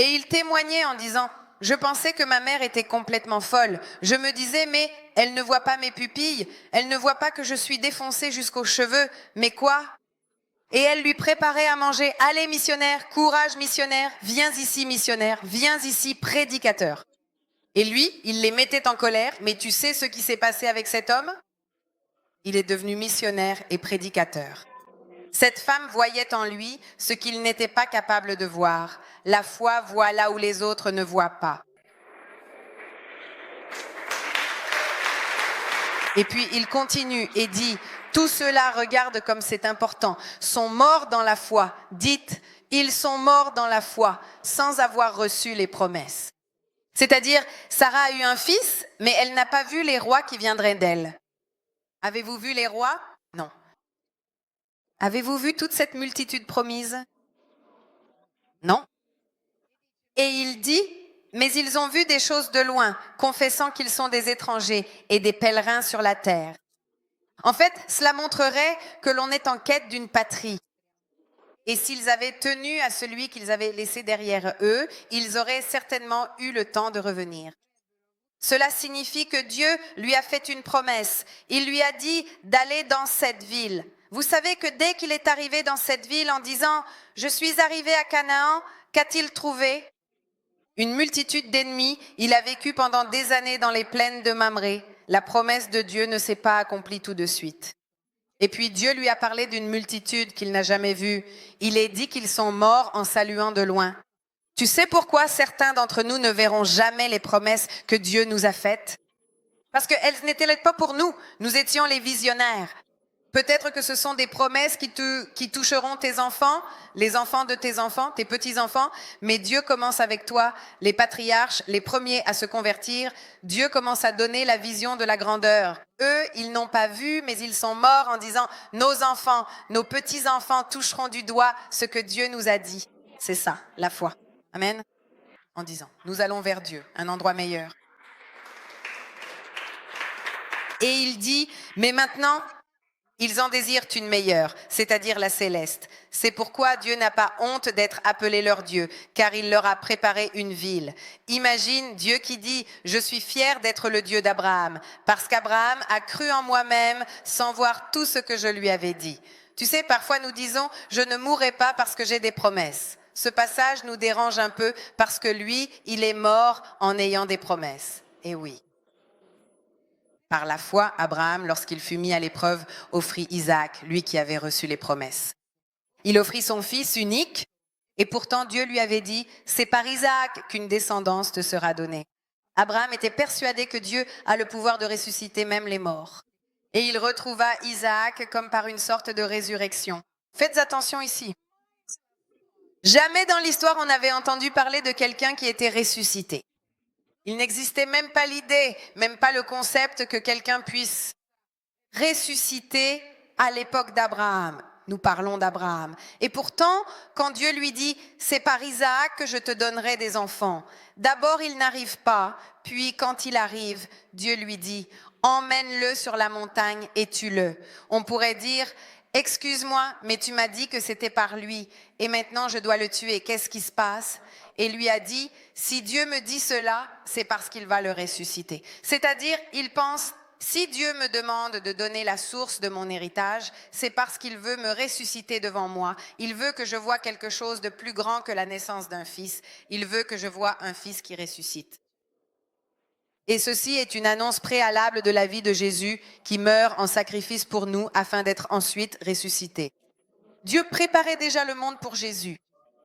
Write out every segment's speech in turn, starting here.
Et il témoignait en disant, « Je pensais que ma mère était complètement folle. Je me disais, mais elle ne voit pas mes pupilles, elle ne voit pas que je suis défoncée jusqu'aux cheveux. Mais quoi ?» Et elle lui préparait à manger. « Allez, missionnaire, courage, missionnaire, viens ici, missionnaire, viens ici, prédicateur. » Et lui, il les mettait en colère. Mais tu sais ce qui s'est passé avec cet homme? Il est devenu missionnaire et prédicateur. Cette femme voyait en lui ce qu'il n'était pas capable de voir. La foi voit là où les autres ne voient pas. Et puis il continue et dit, tous ceux-là, regarde comme c'est important, sont morts dans la foi. Dites, ils sont morts dans la foi sans avoir reçu les promesses. C'est-à-dire, Sarah a eu un fils, mais elle n'a pas vu les rois qui viendraient d'elle. Avez-vous vu les rois? Non. Avez-vous vu toute cette multitude promise? Non. Et il dit, mais ils ont vu des choses de loin, confessant qu'ils sont des étrangers et des pèlerins sur la terre. En fait, cela montrerait que l'on est en quête d'une patrie. Et s'ils avaient tenu à celui qu'ils avaient laissé derrière eux, ils auraient certainement eu le temps de revenir. Cela signifie que Dieu lui a fait une promesse. Il lui a dit d'aller dans cette ville. Vous savez que dès qu'il est arrivé dans cette ville en disant « Je suis arrivé à Canaan », qu'a-t-il trouvé? Une multitude d'ennemis. Il a vécu pendant des années dans les plaines de Mamré. La promesse de Dieu ne s'est pas accomplie tout de suite. Et puis Dieu lui a parlé d'une multitude qu'il n'a jamais vue. Il est dit qu'ils sont morts en saluant de loin. Tu sais pourquoi certains d'entre nous ne verront jamais les promesses que Dieu nous a faites? Parce qu'elles n'étaient pas pour nous. Nous étions les visionnaires. Peut-être que ce sont des promesses qui toucheront tes enfants, les enfants de tes enfants, tes petits-enfants, mais Dieu commence avec toi, les patriarches, les premiers à se convertir. Dieu commence à donner la vision de la grandeur. Eux, ils n'ont pas vu, mais ils sont morts en disant « Nos enfants, nos petits-enfants toucheront du doigt ce que Dieu nous a dit. » C'est ça, la foi. Amen. En disant « Nous allons vers Dieu, un endroit meilleur. » Et il dit « Mais maintenant, ils en désirent une meilleure, c'est-à-dire la céleste. C'est pourquoi Dieu n'a pas honte d'être appelé leur Dieu, car il leur a préparé une ville. » Imagine Dieu qui dit « Je suis fier d'être le Dieu d'Abraham, parce qu'Abraham a cru en moi-même sans voir tout ce que je lui avais dit. » Tu sais, parfois nous disons « Je ne mourrai pas parce que j'ai des promesses. » Ce passage nous dérange un peu parce que lui, il est mort en ayant des promesses. Et oui. Par la foi, Abraham, lorsqu'il fut mis à l'épreuve, offrit Isaac, lui qui avait reçu les promesses. Il offrit son fils unique, et pourtant Dieu lui avait dit, c'est par Isaac qu'une descendance te sera donnée. Abraham était persuadé que Dieu a le pouvoir de ressusciter même les morts. Et il retrouva Isaac comme par une sorte de résurrection. Faites attention ici. Jamais dans l'histoire on avait entendu parler de quelqu'un qui était ressuscité. Il n'existait même pas l'idée, même pas le concept que quelqu'un puisse ressusciter à l'époque d'Abraham. Nous parlons d'Abraham. Et pourtant, quand Dieu lui dit, c'est par Isaac que je te donnerai des enfants, d'abord il n'arrive pas, puis quand il arrive, Dieu lui dit, emmène-le sur la montagne et tue-le. On pourrait dire, excuse-moi, mais tu m'as dit que c'était par lui, et maintenant je dois le tuer. Qu'est-ce qui se passe? Et lui a dit, si Dieu me dit cela, c'est parce qu'il va le ressusciter. C'est-à-dire, il pense, si Dieu me demande de donner la source de mon héritage, c'est parce qu'il veut me ressusciter devant moi. Il veut que je voie quelque chose de plus grand que la naissance d'un fils. Il veut que je voie un fils qui ressuscite. Et ceci est une annonce préalable de la vie de Jésus qui meurt en sacrifice pour nous afin d'être ensuite ressuscité. Dieu préparait déjà le monde pour Jésus.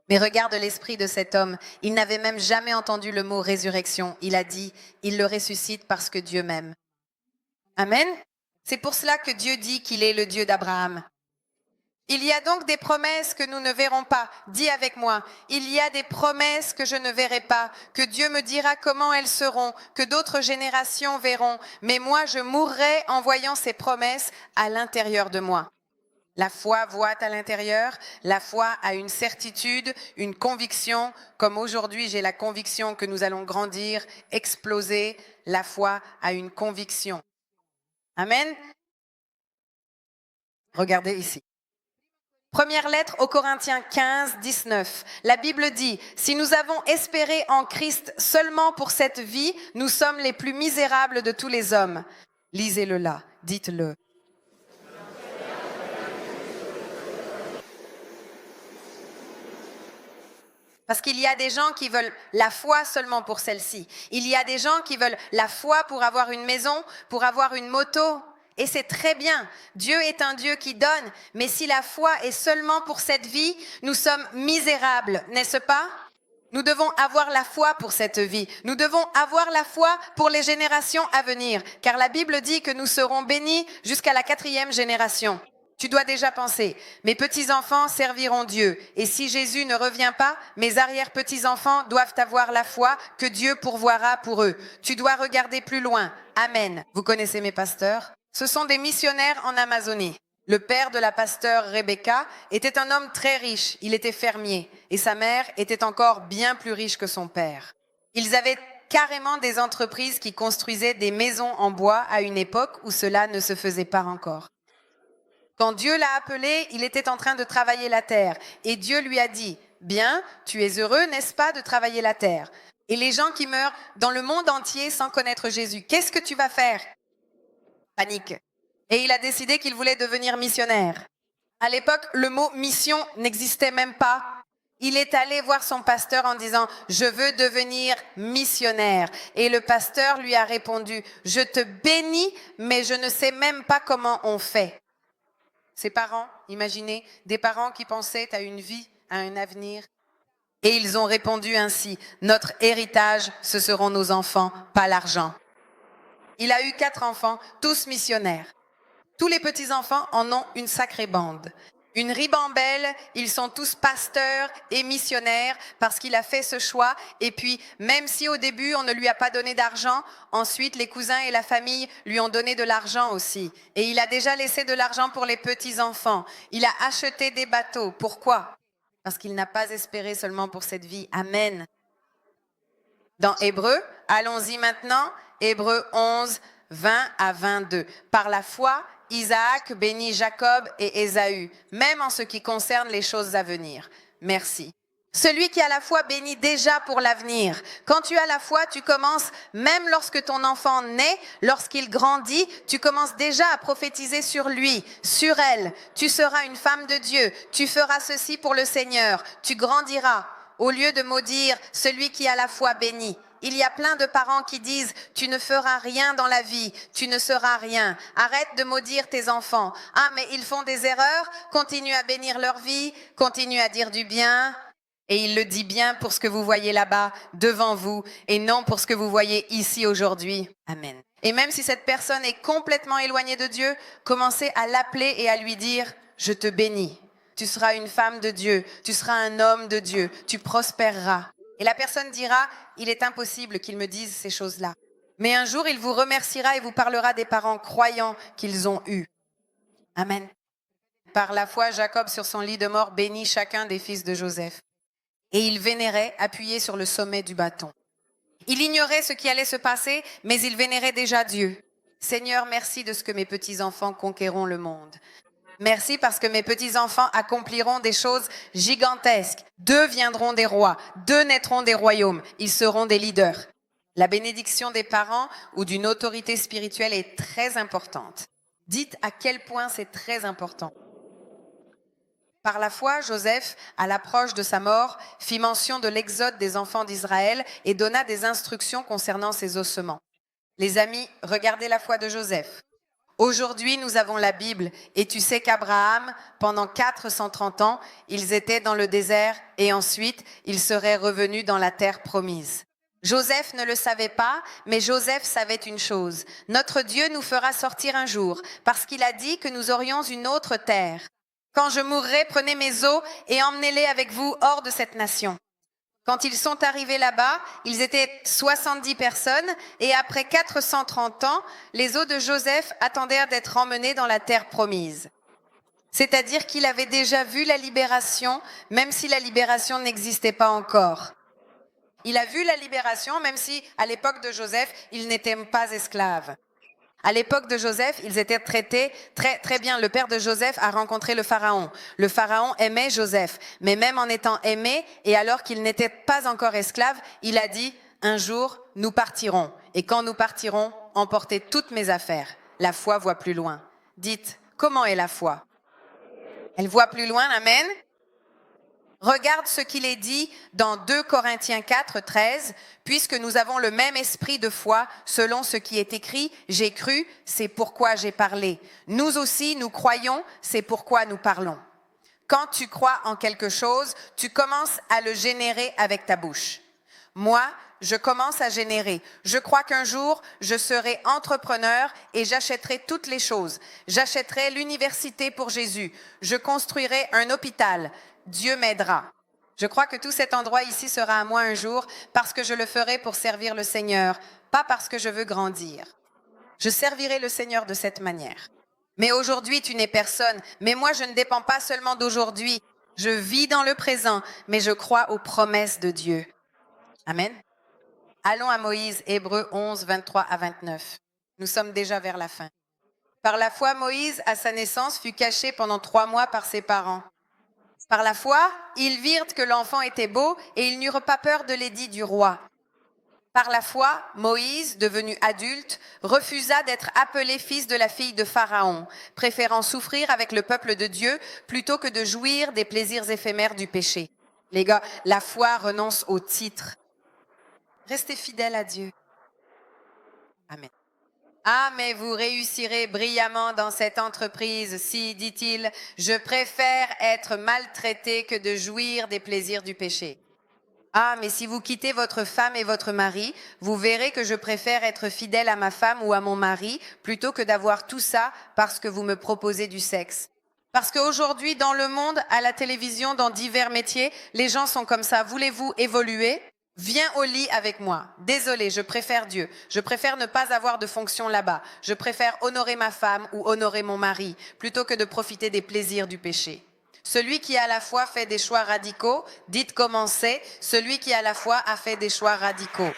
Mais regarde l'esprit de cet homme. Il n'avait même jamais entendu le mot résurrection. Il a dit, il le ressuscite parce que Dieu m'aime. Amen. C'est pour cela que Dieu dit qu'il est le Dieu d'Abraham. Il y a donc des promesses que nous ne verrons pas. Dis avec moi, il y a des promesses que je ne verrai pas, que Dieu me dira comment elles seront, que d'autres générations verront. Mais moi, je mourrai en voyant ces promesses à l'intérieur de moi. La foi voit à l'intérieur, la foi a une certitude, une conviction, comme aujourd'hui j'ai la conviction que nous allons grandir, exploser, la foi a une conviction. Amen. Regardez ici. Première lettre aux Corinthiens 15, 19. La Bible dit, si nous avons espéré en Christ seulement pour cette vie, nous sommes les plus misérables de tous les hommes. Lisez-le là, dites-le. Parce qu'il y a des gens qui veulent la foi seulement pour celle-ci. Il y a des gens qui veulent la foi pour avoir une maison, pour avoir une moto. Et c'est très bien. Dieu est un Dieu qui donne. Mais si la foi est seulement pour cette vie, nous sommes misérables, n'est-ce pas? Nous devons avoir la foi pour cette vie. Nous devons avoir la foi pour les générations à venir. Car la Bible dit que nous serons bénis jusqu'à la 4e génération. Tu dois déjà penser, mes petits-enfants serviront Dieu. Et si Jésus ne revient pas, mes arrière-petits-enfants doivent avoir la foi que Dieu pourvoira pour eux. Tu dois regarder plus loin. Amen. Vous connaissez mes pasteurs? Ce sont des missionnaires en Amazonie. Le père de la pasteure Rebecca était un homme très riche. Il était fermier. Et sa mère était encore bien plus riche que son père. Ils avaient carrément des entreprises qui construisaient des maisons en bois à une époque où cela ne se faisait pas encore. Quand Dieu l'a appelé, il était en train de travailler la terre. Et Dieu lui a dit, bien, tu es heureux, n'est-ce pas, de travailler la terre? Et les gens qui meurent dans le monde entier sans connaître Jésus, qu'est-ce que tu vas faire? Panique. Et il a décidé qu'il voulait devenir missionnaire. À l'époque, le mot mission n'existait même pas. Il est allé voir son pasteur en disant, je veux devenir missionnaire. Et le pasteur lui a répondu, je te bénis, mais je ne sais même pas comment on fait. Ses parents, imaginez, des parents qui pensaient à une vie, à un avenir. Et ils ont répondu ainsi, notre héritage, ce seront nos enfants, pas l'argent. Il a eu 4 enfants, tous missionnaires. Tous les petits-enfants en ont une sacrée bande. Une ribambelle, ils sont tous pasteurs et missionnaires parce qu'il a fait ce choix. Et puis, même si au début, on ne lui a pas donné d'argent, ensuite, les cousins et la famille lui ont donné de l'argent aussi. Et il a déjà laissé de l'argent pour les petits-enfants. Il a acheté des bateaux. Pourquoi? Parce qu'il n'a pas espéré seulement pour cette vie. Amen. Dans Hébreux, allons-y maintenant, Hébreux 11, 20 à 22. Par la foi, Isaac bénit Jacob et Ésaü, même en ce qui concerne les choses à venir. Merci. Celui qui a la foi bénit déjà pour l'avenir. Quand tu as la foi, tu commences, même lorsque ton enfant naît, lorsqu'il grandit, tu commences déjà à prophétiser sur lui, sur elle. Tu seras une femme de Dieu, tu feras ceci pour le Seigneur, tu grandiras. Au lieu de maudire celui qui a la foi bénit. Il y a plein de parents qui disent « Tu ne feras rien dans la vie, tu ne seras rien. Arrête de maudire tes enfants. Ah, mais ils font des erreurs, continue à bénir leur vie, continue à dire du bien. » Et il le dit bien pour ce que vous voyez là-bas, devant vous, et non pour ce que vous voyez ici aujourd'hui. Amen. Et même si cette personne est complètement éloignée de Dieu, commencez à l'appeler et à lui dire « Je te bénis. Tu seras une femme de Dieu, tu seras un homme de Dieu, tu prospéreras. » Et la personne dira, il est impossible qu'il me dise ces choses-là. Mais un jour, il vous remerciera et vous parlera des parents croyants qu'ils ont eus. Amen. Par la foi, Jacob, sur son lit de mort, bénit chacun des fils de Joseph. Et il vénérait, appuyé sur le sommet du bâton. Il ignorait ce qui allait se passer, mais il vénérait déjà Dieu. Seigneur, merci de ce que mes petits-enfants conquéreront le monde. Merci parce que mes petits-enfants accompliront des choses gigantesques. 2 viendront des rois, 2 naîtront des royaumes. Ils seront des leaders. La bénédiction des parents ou d'une autorité spirituelle est très importante. Dites à quel point c'est très important. Par la foi, Joseph, à l'approche de sa mort, fit mention de l'exode des enfants d'Israël et donna des instructions concernant ses ossements. Les amis, regardez la foi de Joseph. Aujourd'hui, nous avons la Bible et tu sais qu'Abraham, pendant 430 ans, ils étaient dans le désert et ensuite, ils seraient revenus dans la terre promise. Joseph ne le savait pas, mais Joseph savait une chose. Notre Dieu nous fera sortir un jour parce qu'il a dit que nous aurions une autre terre. Quand je mourrai, prenez mes os et emmenez-les avec vous hors de cette nation. Quand ils sont arrivés là-bas, ils étaient 70 personnes et après 430 ans, les os de Joseph attendèrent d'être emmenés dans la terre promise. C'est-à-dire qu'il avait déjà vu la libération, même si la libération n'existait pas encore. Il a vu la libération, même si à l'époque de Joseph, il n'était pas esclave. À l'époque de Joseph, ils étaient traités très, très bien. Le père de Joseph a rencontré le Pharaon. Le Pharaon aimait Joseph. Mais même en étant aimé, et alors qu'il n'était pas encore esclave, il a dit, un jour, nous partirons. Et quand nous partirons, emportez toutes mes affaires. La foi voit plus loin. Dites, comment est la foi? Elle voit plus loin, amen. Regarde ce qu'il est dit dans 2 Corinthiens 4, 13. Puisque nous avons le même esprit de foi, selon ce qui est écrit, j'ai cru, c'est pourquoi j'ai parlé. Nous aussi, nous croyons, c'est pourquoi nous parlons. Quand tu crois en quelque chose, tu commences à le générer avec ta bouche. Moi, je commence à générer. Je crois qu'un jour, je serai entrepreneur et j'achèterai toutes les choses. J'achèterai l'université pour Jésus. Je construirai un hôpital. Dieu m'aidera. Je crois que tout cet endroit ici sera à moi un jour parce que je le ferai pour servir le Seigneur, pas parce que je veux grandir. Je servirai le Seigneur de cette manière. Mais aujourd'hui, tu n'es personne. Mais moi, je ne dépends pas seulement d'aujourd'hui. Je vis dans le présent, mais je crois aux promesses de Dieu. Amen. Allons à Moïse, Hébreux 11, 23 à 29. Nous sommes déjà vers la fin. Par la foi, Moïse, à sa naissance, fut caché pendant 3 mois par ses parents. Par la foi, ils virent que l'enfant était beau et ils n'eurent pas peur de l'édit du roi. Par la foi, Moïse, devenu adulte, refusa d'être appelé fils de la fille de Pharaon, préférant souffrir avec le peuple de Dieu plutôt que de jouir des plaisirs éphémères du péché. Les gars, la foi renonce au titre. Restez fidèles à Dieu. Amen. Ah, mais vous réussirez brillamment dans cette entreprise si, dit-il, je préfère être maltraité que de jouir des plaisirs du péché. Ah, mais si vous quittez votre femme et votre mari, vous verrez que je préfère être fidèle à ma femme ou à mon mari plutôt que d'avoir tout ça parce que vous me proposez du sexe. Parce qu'aujourd'hui, dans le monde, à la télévision, dans divers métiers, les gens sont comme ça. Voulez-vous évoluer? Viens au lit avec moi. Désolé, je préfère Dieu. Je préfère ne pas avoir de fonction là-bas. Je préfère honorer ma femme ou honorer mon mari plutôt que de profiter des plaisirs du péché. Celui qui à la fois fait des choix radicaux, dites comment c'est, celui qui à la fois a fait des choix radicaux.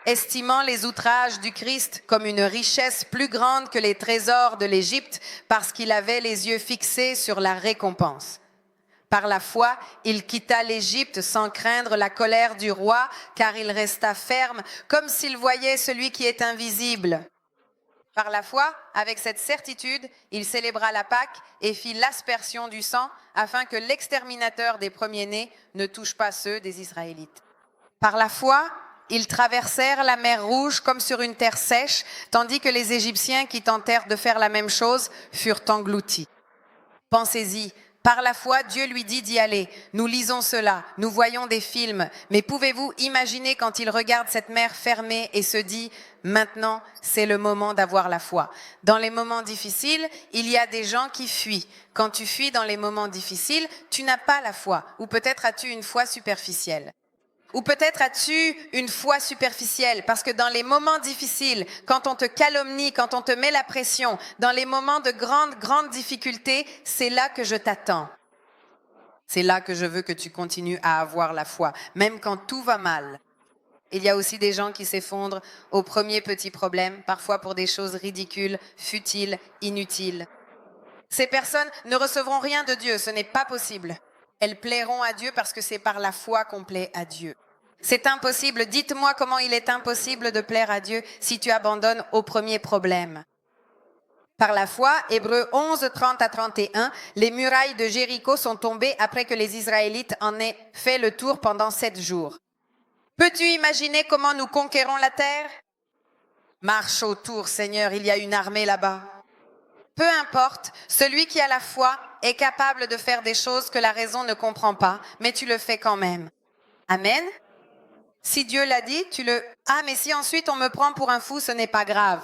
Estimant les outrages du Christ comme une richesse plus grande que les trésors de l'Égypte parce qu'il avait les yeux fixés sur la récompense. Par la foi, il quitta l'Égypte sans craindre la colère du roi, car il resta ferme, comme s'il voyait celui qui est invisible. Par la foi, avec cette certitude, il célébra la Pâque et fit l'aspersion du sang, afin que l'exterminateur des premiers-nés ne touche pas ceux des Israélites. Par la foi, ils traversèrent la mer Rouge comme sur une terre sèche, tandis que les Égyptiens qui tentèrent de faire la même chose furent engloutis. Pensez-y. Par la foi, Dieu lui dit d'y aller. Nous lisons cela, nous voyons des films, mais pouvez-vous imaginer quand il regarde cette mer fermée et se dit « Maintenant, c'est le moment d'avoir la foi ». Dans les moments difficiles, il y a des gens qui fuient. Quand tu fuis dans les moments difficiles, tu n'as pas la foi, ou peut-être as-tu une foi superficielle. Ou peut-être as-tu une foi superficielle, parce que dans les moments difficiles, quand on te calomnie, quand on te met la pression, dans les moments de grandes difficultés, c'est là que je t'attends. C'est là que je veux que tu continues à avoir la foi, même quand tout va mal. Il y a aussi des gens qui s'effondrent au premier petit problème, parfois pour des choses ridicules, futiles, inutiles. Ces personnes ne recevront rien de Dieu, ce n'est pas possible. Elles plairont à Dieu parce que c'est par la foi qu'on plaît à Dieu. C'est impossible. Dites-moi comment il est impossible de plaire à Dieu si tu abandonnes au premier problème. Par la foi, Hébreux 11, 30 à 31, les murailles de Jéricho sont tombées après que les Israélites en aient fait le tour pendant 7 jours. Peux-tu imaginer comment nous conquérons la terre? Marche autour, Seigneur, il y a une armée là-bas. Peu importe, celui qui a la foi est capable de faire des choses que la raison ne comprend pas, mais tu le fais quand même. Amen. Si Dieu l'a dit, tu le... Ah, mais si ensuite on me prend pour un fou, ce n'est pas grave.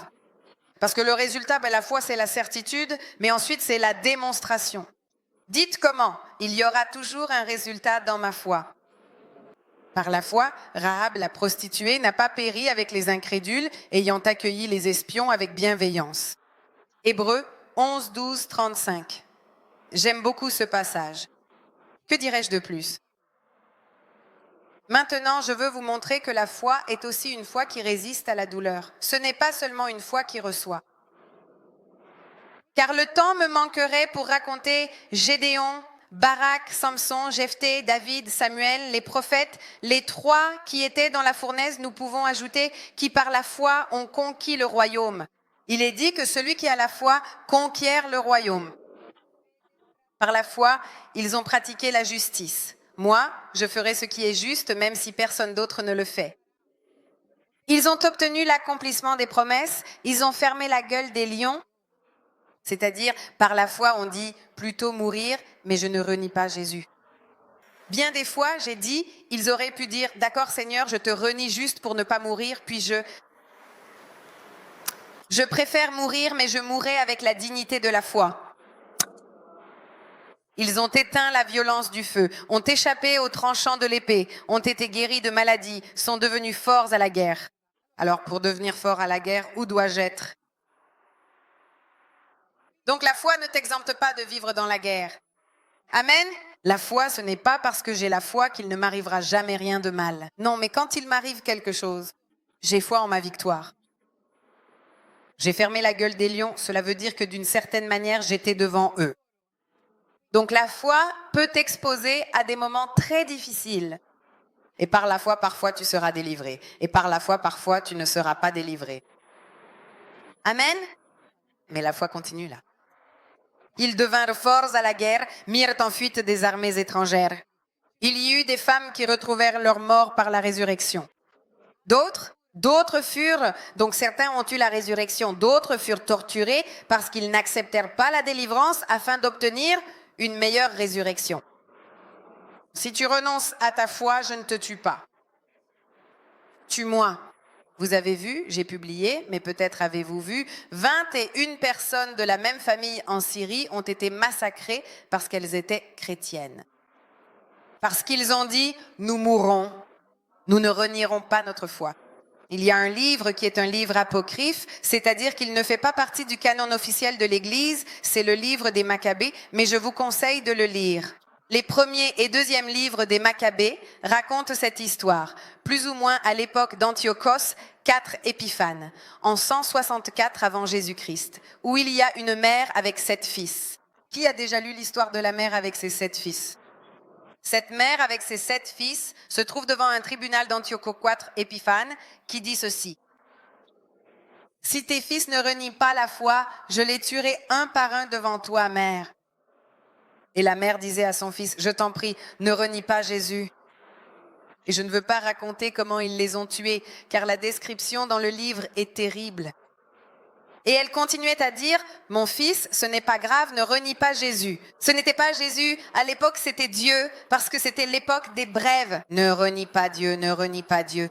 Parce que le résultat, la foi, c'est la certitude, mais ensuite, c'est la démonstration. Dites comment? Il y aura toujours un résultat dans ma foi. Par la foi, Rahab, la prostituée, n'a pas péri avec les incrédules, ayant accueilli les espions avec bienveillance. Hébreux 11, 12, 35. J'aime beaucoup ce passage. Que dirais-je de plus? Maintenant, je veux vous montrer que la foi est aussi une foi qui résiste à la douleur. Ce n'est pas seulement une foi qui reçoit. Car le temps me manquerait pour raconter Gédéon, Barak, Samson, Jephthé, David, Samuel, les prophètes, les trois qui étaient dans la fournaise, nous pouvons ajouter, qui par la foi ont conquis le royaume. Il est dit que celui qui a la foi conquiert le royaume. Par la foi, ils ont pratiqué la justice. Moi, je ferai ce qui est juste, même si personne d'autre ne le fait. Ils ont obtenu l'accomplissement des promesses, ils ont fermé la gueule des lions. C'est-à-dire, par la foi, on dit plutôt mourir, mais je ne renie pas Jésus. Bien des fois, j'ai dit, ils auraient pu dire, d'accord Seigneur, je te renie juste pour ne pas mourir, puis je préfère mourir, mais je mourrai avec la dignité de la foi. Ils ont éteint la violence du feu, ont échappé aux tranchants de l'épée, ont été guéris de maladies, sont devenus forts à la guerre. Alors, pour devenir fort à la guerre, où dois-je être ? Donc la foi ne t'exempte pas de vivre dans la guerre. Amen. La foi, ce n'est pas parce que j'ai la foi qu'il ne m'arrivera jamais rien de mal. Non, mais quand il m'arrive quelque chose, j'ai foi en ma victoire. J'ai fermé la gueule des lions, cela veut dire que d'une certaine manière, j'étais devant eux. Donc la foi peut t'exposer à des moments très difficiles. Et par la foi, parfois, tu seras délivré. Et par la foi, parfois, tu ne seras pas délivré. Amen. Mais la foi continue là. Ils devinrent forts à la guerre, mirent en fuite des armées étrangères. Il y eut des femmes qui retrouvèrent leur mort par la résurrection. D'autres furent, donc certains ont eu la résurrection, d'autres furent torturés parce qu'ils n'acceptèrent pas la délivrance afin d'obtenir une meilleure résurrection. Si tu renonces à ta foi, je ne te tue pas. Tue-moi. Vous avez vu, j'ai publié, mais peut-être avez-vous vu, 21 personnes de la même famille en Syrie ont été massacrées parce qu'elles étaient chrétiennes. Parce qu'ils ont dit, nous mourrons, nous ne renierons pas notre foi. Il y a un livre qui est un livre apocryphe, c'est-à-dire qu'il ne fait pas partie du canon officiel de l'Église, c'est le livre des Maccabées, mais je vous conseille de le lire. Les premiers et deuxièmes livres des Maccabées racontent cette histoire, plus ou moins à l'époque d'Antiochos IV Épiphanes, en 164 avant Jésus-Christ, où il y a une mère avec 7 fils. Qui a déjà lu l'histoire de la mère avec ses 7 fils ? Cette mère avec ses 7 fils se trouve devant un tribunal d'Antiochos IV Épiphanes qui dit ceci. « Si tes fils ne renient pas la foi, je les tuerai un par un devant toi, mère. » Et la mère disait à son fils, « Je t'en prie, ne renie pas Jésus. » Et je ne veux pas raconter comment ils les ont tués, car la description dans le livre est terrible. Et elle continuait à dire, « Mon fils, ce n'est pas grave, ne renie pas Jésus. » Ce n'était pas Jésus, à l'époque c'était Dieu, parce que c'était l'époque des brèves. « Ne renie pas Dieu, ne renie pas Dieu. »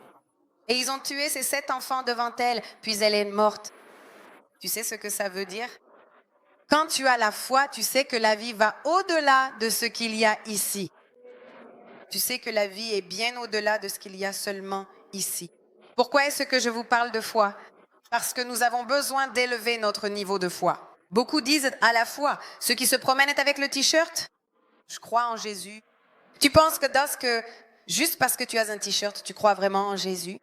Et ils ont tué ces 7 enfants devant elle, puis elle est morte. Tu sais ce que ça veut dire ? Quand tu as la foi, tu sais que la vie va au-delà de ce qu'il y a ici. Tu sais que la vie est bien au-delà de ce qu'il y a seulement ici. Pourquoi est-ce que je vous parle de foi ? Parce que nous avons besoin d'élever notre niveau de foi. Beaucoup disent à la foi, ceux qui se promènent avec le t-shirt, je crois en Jésus. Tu penses que juste parce que tu as un t-shirt, tu crois vraiment en Jésus ?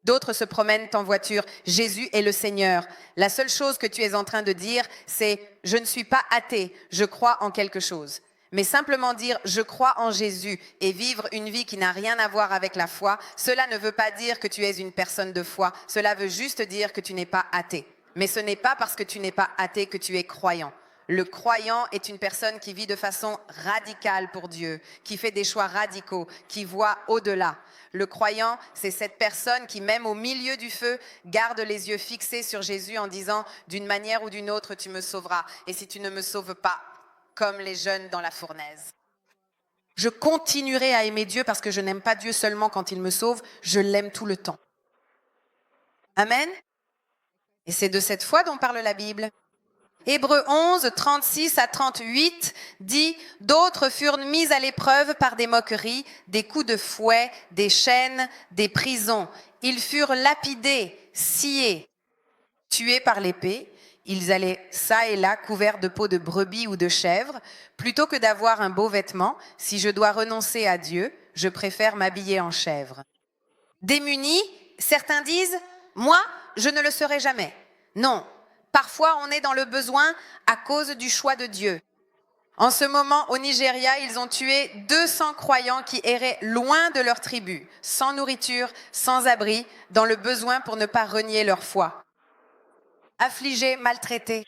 D'autres se promènent en voiture. Jésus est le Seigneur. La seule chose que tu es en train de dire, c'est « je ne suis pas athée, je crois en quelque chose ». Mais simplement dire « je crois en Jésus » et vivre une vie qui n'a rien à voir avec la foi, cela ne veut pas dire que tu es une personne de foi. Cela veut juste dire que tu n'es pas athée. Mais ce n'est pas parce que tu n'es pas athée que tu es croyant. Le croyant est une personne qui vit de façon radicale pour Dieu, qui fait des choix radicaux, qui voit au-delà. Le croyant, c'est cette personne qui, même au milieu du feu, garde les yeux fixés sur Jésus en disant « d'une manière ou d'une autre, tu me sauveras. Et si tu ne me sauves pas, comme les jeunes dans la fournaise. » Je continuerai à aimer Dieu parce que je n'aime pas Dieu seulement quand il me sauve, je l'aime tout le temps. Amen. Et c'est de cette foi dont parle la Bible. Hébreux 11, 36 à 38 dit « D'autres furent mis à l'épreuve par des moqueries, des coups de fouet, des chaînes, des prisons. Ils furent lapidés, sciés, tués par l'épée. Ils allaient çà et là couverts de peau de brebis ou de chèvre. Plutôt que d'avoir un beau vêtement, si je dois renoncer à Dieu, Je préfère m'habiller en chèvre. Démunis, certains disent, moi, je ne le serai jamais. Non, parfois on est dans le besoin à cause du choix de Dieu. En ce moment, au Nigeria, ils ont tué 200 croyants qui erraient loin de leur tribu, sans nourriture, sans abri, dans le besoin pour ne pas renier leur foi. Affligés, maltraités,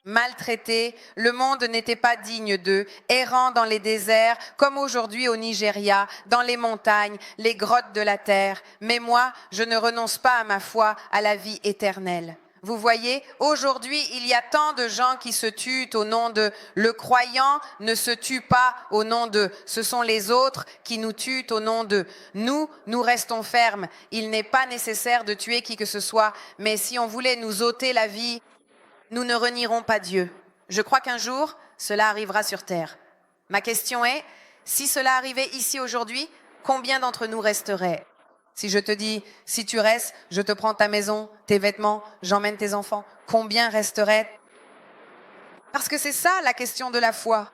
le monde n'était pas digne d'eux, errant dans les déserts, comme aujourd'hui au Nigeria, dans les montagnes, les grottes de la terre. Mais moi, je ne renonce pas à ma foi, à la vie éternelle. Vous voyez, aujourd'hui, il y a tant de gens qui se tuent au nom de le croyant ne se tue pas au nom de. Ce sont les autres qui nous tuent au nom de. Nous restons fermes. Il n'est pas nécessaire de tuer qui que ce soit, mais si on voulait nous ôter la vie, nous ne renierons pas Dieu. Je crois qu'un jour, cela arrivera sur terre. Ma question est, si cela arrivait ici aujourd'hui, combien d'entre nous resteraient ? Si je te dis, si tu restes, je te prends ta maison, tes vêtements, j'emmène tes enfants. Combien resteraient ? Parce que c'est ça la question de la foi.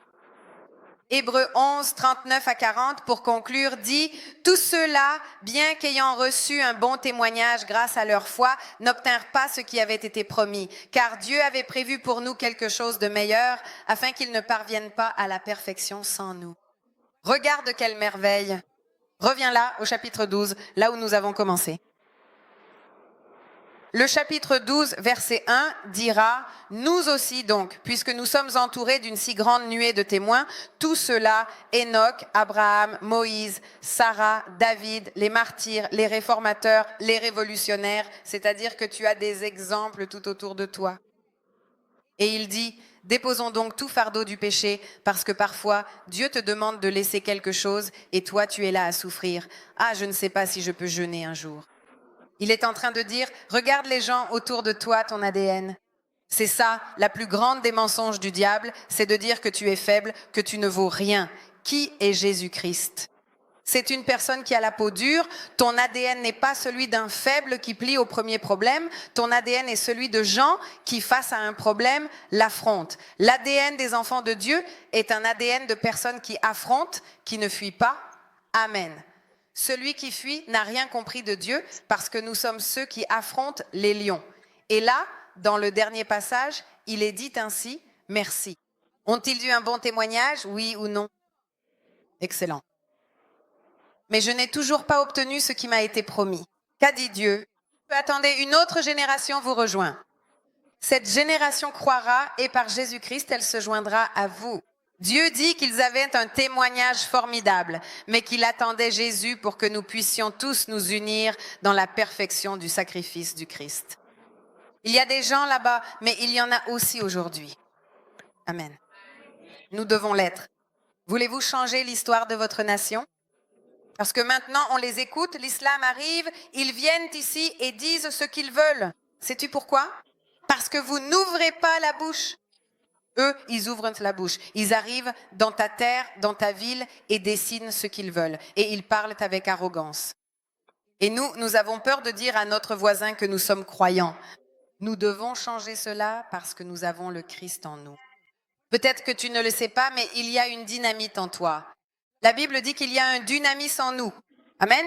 Hébreux 11, 39 à 40, pour conclure, dit « Tous ceux-là, bien qu'ayant reçu un bon témoignage grâce à leur foi, n'obtinrent pas ce qui avait été promis, car Dieu avait prévu pour nous quelque chose de meilleur, afin qu'ils ne parviennent pas à la perfection sans nous. » Regarde quelle merveille. Reviens là, au chapitre 12, là où nous avons commencé. Le chapitre 12, verset 1 dira « Nous aussi donc, puisque nous sommes entourés d'une si grande nuée de témoins, tout cela, Enoch, Abraham, Moïse, Sarah, David, les martyrs, les réformateurs, les révolutionnaires, c'est-à-dire que tu as des exemples tout autour de toi. » Et il dit « Déposons donc tout fardeau du péché, parce que parfois, Dieu te demande de laisser quelque chose et toi, tu es là à souffrir. Ah, je ne sais pas si je peux jeûner un jour. » Il est en train de dire, regarde les gens autour de toi, ton ADN. C'est ça, la plus grande des mensonges du diable, c'est de dire que tu es faible, que tu ne vaux rien. Qui est Jésus-Christ ? C'est une personne qui a la peau dure. Ton ADN n'est pas celui d'un faible qui plie au premier problème. Ton ADN est celui de gens qui, face à un problème, l'affrontent. L'ADN des enfants de Dieu est un ADN de personnes qui affrontent, qui ne fuient pas. Amen. Celui qui fuit n'a rien compris de Dieu parce que nous sommes ceux qui affrontent les lions. Et là, dans le dernier passage, il est dit ainsi, merci. Ont-ils eu un bon témoignage, oui ou non? Excellent. Mais je n'ai toujours pas obtenu ce qui m'a été promis. Qu'a dit Dieu? Attendez, une autre génération vous rejoint. Cette génération croira et par Jésus-Christ, elle se joindra à vous. Dieu dit qu'ils avaient un témoignage formidable, mais qu'il attendait Jésus pour que nous puissions tous nous unir dans la perfection du sacrifice du Christ. Il y a des gens là-bas, mais il y en a aussi aujourd'hui. Amen. Nous devons l'être. Voulez-vous changer l'histoire de votre nation? Parce que maintenant, on les écoute, l'islam arrive, ils viennent ici et disent ce qu'ils veulent. Sais-tu pourquoi? Parce que vous n'ouvrez pas la bouche. Eux, ils ouvrent la bouche. Ils arrivent dans ta terre, dans ta ville et dessinent ce qu'ils veulent. Et ils parlent avec arrogance. Et nous avons peur de dire à notre voisin que nous sommes croyants. Nous devons changer cela parce que nous avons le Christ en nous. Peut-être que tu ne le sais pas, mais il y a une dynamite en toi. La Bible dit qu'il y a un dynamis en nous. Amen.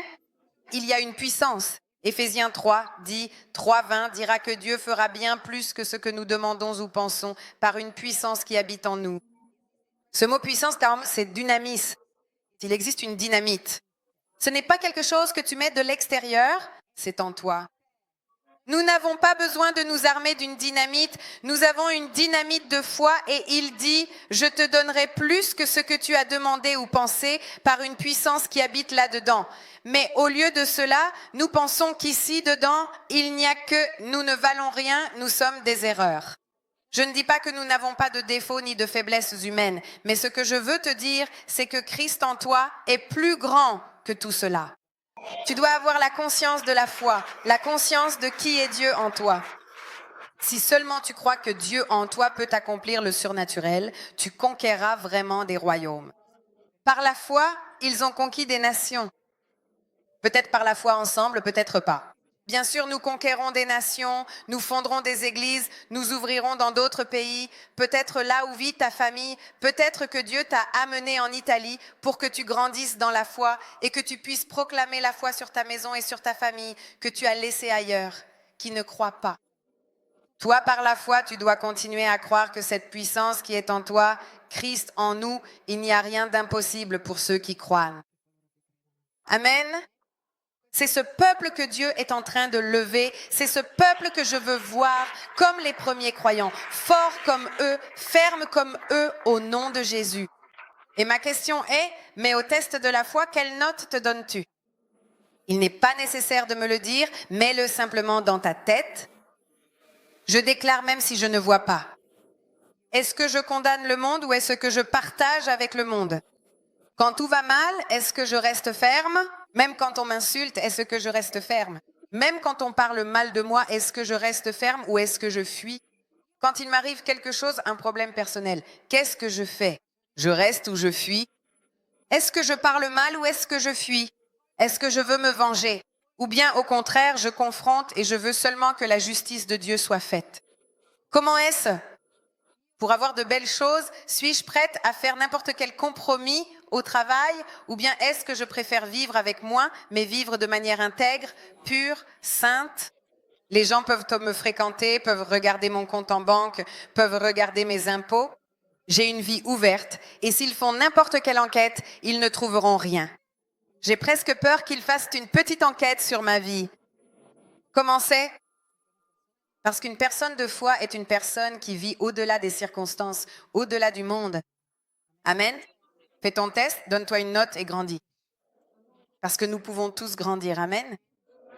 Il y a une puissance. Éphésiens 3 dit, 3:20 dira que Dieu fera bien plus que ce que nous demandons ou pensons par une puissance qui habite en nous. Ce mot puissance, c'est dynamis. Il existe une dynamite. Ce n'est pas quelque chose que tu mets de l'extérieur, c'est en toi. Nous n'avons pas besoin de nous armer d'une dynamite. Nous avons une dynamite de foi et il dit, je te donnerai plus que ce que tu as demandé ou pensé par une puissance qui habite là-dedans. Mais au lieu de cela, nous pensons qu'ici, dedans, il n'y a que nous ne valons rien, nous sommes des erreurs. Je ne dis pas que nous n'avons pas de défauts ni de faiblesses humaines, mais ce que je veux te dire, c'est que Christ en toi est plus grand que tout cela. Tu dois avoir la conscience de la foi, la conscience de qui est Dieu en toi. Si seulement tu crois que Dieu en toi peut accomplir le surnaturel, tu conquerras vraiment des royaumes. Par la foi, ils ont conquis des nations. Peut-être par la foi ensemble, peut-être pas. Bien sûr, nous conquérons des nations, nous fonderons des églises, nous ouvrirons dans d'autres pays, peut-être là où vit ta famille, peut-être que Dieu t'a amené en Italie pour que tu grandisses dans la foi et que tu puisses proclamer la foi sur ta maison et sur ta famille que tu as laissée ailleurs, qui ne croient pas. Toi, par la foi, tu dois continuer à croire que cette puissance qui est en toi, Christ en nous, il n'y a rien d'impossible pour ceux qui croient. Amen. C'est ce peuple que Dieu est en train de lever. C'est ce peuple que je veux voir comme les premiers croyants, forts comme eux, fermes comme eux au nom de Jésus. Et ma question est, mais au test de la foi, quelle note te donnes-tu? Il n'est pas nécessaire de me le dire, mets-le simplement dans ta tête. Je déclare même si je ne vois pas. Est-ce que je condamne le monde ou est-ce que je partage avec le monde? Quand tout va mal, est-ce que je reste ferme? Même quand on m'insulte, est-ce que je reste ferme? Même quand on parle mal de moi, est-ce que je reste ferme ou est-ce que je fuis? Quand il m'arrive quelque chose, un problème personnel, qu'est-ce que je fais? Je reste ou je fuis? Est-ce que je parle mal ou est-ce que je fuis? Est-ce que je veux me venger? Ou bien au contraire, je confronte et je veux seulement que la justice de Dieu soit faite? Comment est-ce? Pour avoir de belles choses, suis-je prête à faire n'importe quel compromis au travail ou bien est-ce que je préfère vivre avec moins mais vivre de manière intègre, pure, sainte? Les gens peuvent me fréquenter, peuvent regarder mon compte en banque, peuvent regarder mes impôts. J'ai une vie ouverte et s'ils font n'importe quelle enquête, ils ne trouveront rien. J'ai presque peur qu'ils fassent une petite enquête sur ma vie. Comment c'est? Parce qu'une personne de foi est une personne qui vit au-delà des circonstances, au-delà du monde. Amen. Fais ton test, donne-toi une note et grandis. Parce que nous pouvons tous grandir. Amen.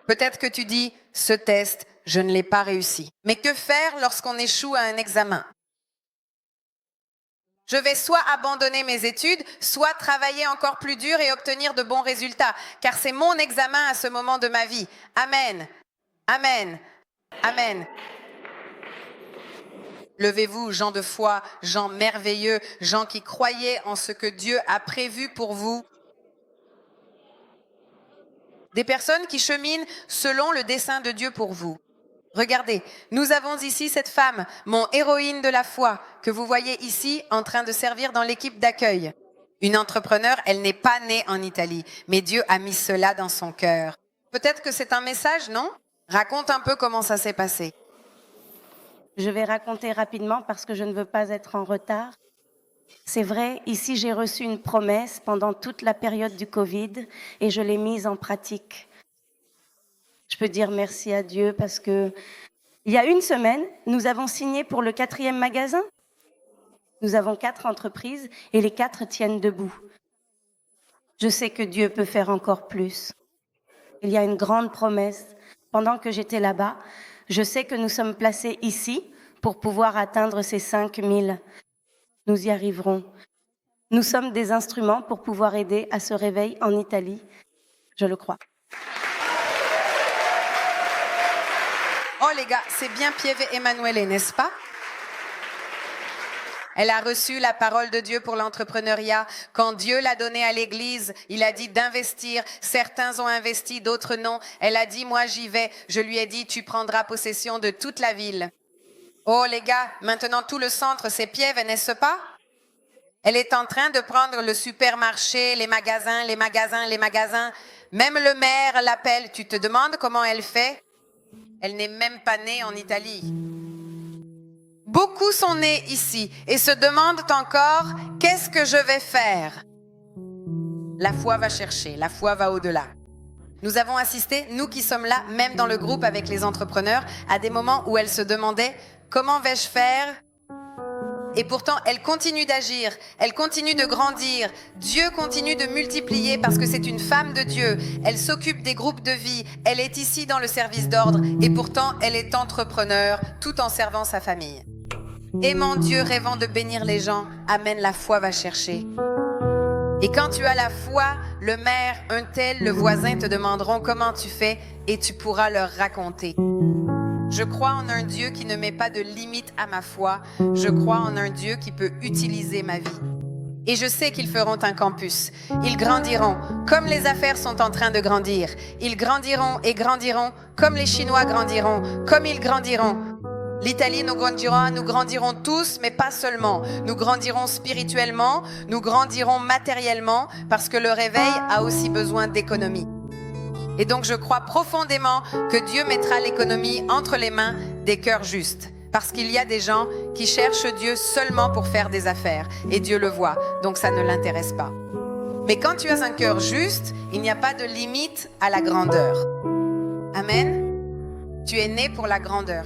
Peut-être que tu dis, ce test, je ne l'ai pas réussi. Mais que faire lorsqu'on échoue à un examen? Je vais soit abandonner mes études, soit travailler encore plus dur et obtenir de bons résultats, car c'est mon examen à ce moment de ma vie. Amen. Amen. Amen. Levez-vous, gens de foi, gens merveilleux, gens qui croyaient en ce que Dieu a prévu pour vous. Des personnes qui cheminent selon le dessein de Dieu pour vous. Regardez, nous avons ici cette femme, mon héroïne de la foi, que vous voyez ici en train de servir dans l'équipe d'accueil. Une entrepreneure, elle n'est pas née en Italie, mais Dieu a mis cela dans son cœur. Peut-être que c'est un message, non? Raconte un peu comment ça s'est passé. Je vais raconter rapidement parce que je ne veux pas être en retard. C'est vrai, ici j'ai reçu une promesse pendant toute la période du Covid et je l'ai mise en pratique. Je peux dire merci à Dieu parce que il y a une semaine, nous avons signé pour le 4e magasin. Nous avons 4 entreprises et les 4 tiennent debout. Je sais que Dieu peut faire encore plus. Il y a une grande promesse. Pendant que j'étais là-bas, je sais que nous sommes placés ici pour pouvoir atteindre ces 5000. Nous y arriverons. Nous sommes des instruments pour pouvoir aider à ce réveil en Italie. Je le crois. Oh les gars, c'est bien Pieve Emanuele, n'est-ce pas? Elle a reçu la parole de Dieu pour l'entrepreneuriat. Quand Dieu l'a donné à l'Église, il a dit d'investir. Certains ont investi, d'autres non. Elle a dit, moi j'y vais. Je lui ai dit, tu prendras possession de toute la ville. Oh les gars, maintenant tout le centre, c'est Pieve, n'est-ce pas? Elle est en train de prendre le supermarché, les magasins, les magasins, les magasins. Même le maire l'appelle. Tu te demandes comment elle fait? Elle n'est même pas née en Italie. Beaucoup sont nés ici et se demandent encore, qu'est-ce que je vais faire? La foi va chercher, la foi va au-delà. Nous avons assisté, nous qui sommes là, même dans le groupe avec les entrepreneurs, à des moments où elles se demandaient, comment vais-je faire? Et pourtant, elle continue d'agir, elle continue de grandir. Dieu continue de multiplier parce que c'est une femme de Dieu. Elle s'occupe des groupes de vie, elle est ici dans le service d'ordre et pourtant, elle est entrepreneur tout en servant sa famille. Aimant Dieu, rêvant de bénir les gens, amen, la foi va chercher. Et quand tu as la foi, le maire, un tel, le voisin te demanderont comment tu fais et tu pourras leur raconter. Je crois en un Dieu qui ne met pas de limite à ma foi. Je crois en un Dieu qui peut utiliser ma vie. Et je sais qu'ils feront un campus. Ils grandiront comme les affaires sont en train de grandir. Ils grandiront et grandiront comme les Chinois grandiront, comme ils grandiront. L'Italie nous grandirons tous, mais pas seulement. Nous grandirons spirituellement, nous grandirons matériellement, parce que le réveil a aussi besoin d'économie. Et donc je crois profondément que Dieu mettra l'économie entre les mains des cœurs justes. Parce qu'il y a des gens qui cherchent Dieu seulement pour faire des affaires. Et Dieu le voit, donc ça ne l'intéresse pas. Mais quand tu as un cœur juste, il n'y a pas de limite à la grandeur. Amen. Tu es né pour la grandeur.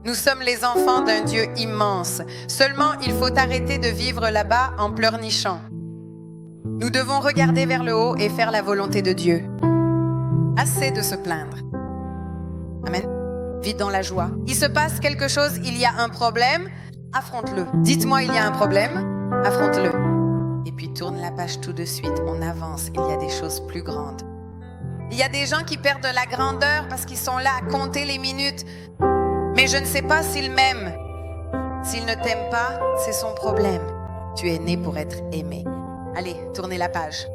Nous sommes les enfants d'un Dieu immense. Seulement, il faut arrêter de vivre là-bas en pleurnichant. Nous devons regarder vers le haut et faire la volonté de Dieu. Assez de se plaindre. Amen. Vis dans la joie. Il se passe quelque chose, il y a un problème, affronte-le. Dites-moi, il y a un problème, affronte-le. Et puis tourne la page tout de suite, on avance, il y a des choses plus grandes. Il y a des gens qui perdent de la grandeur parce qu'ils sont là à compter les minutes. Mais je ne sais pas s'ils m'aiment. S'ils ne t'aiment pas, c'est son problème. Tu es né pour être aimé. Allez, tournez la page.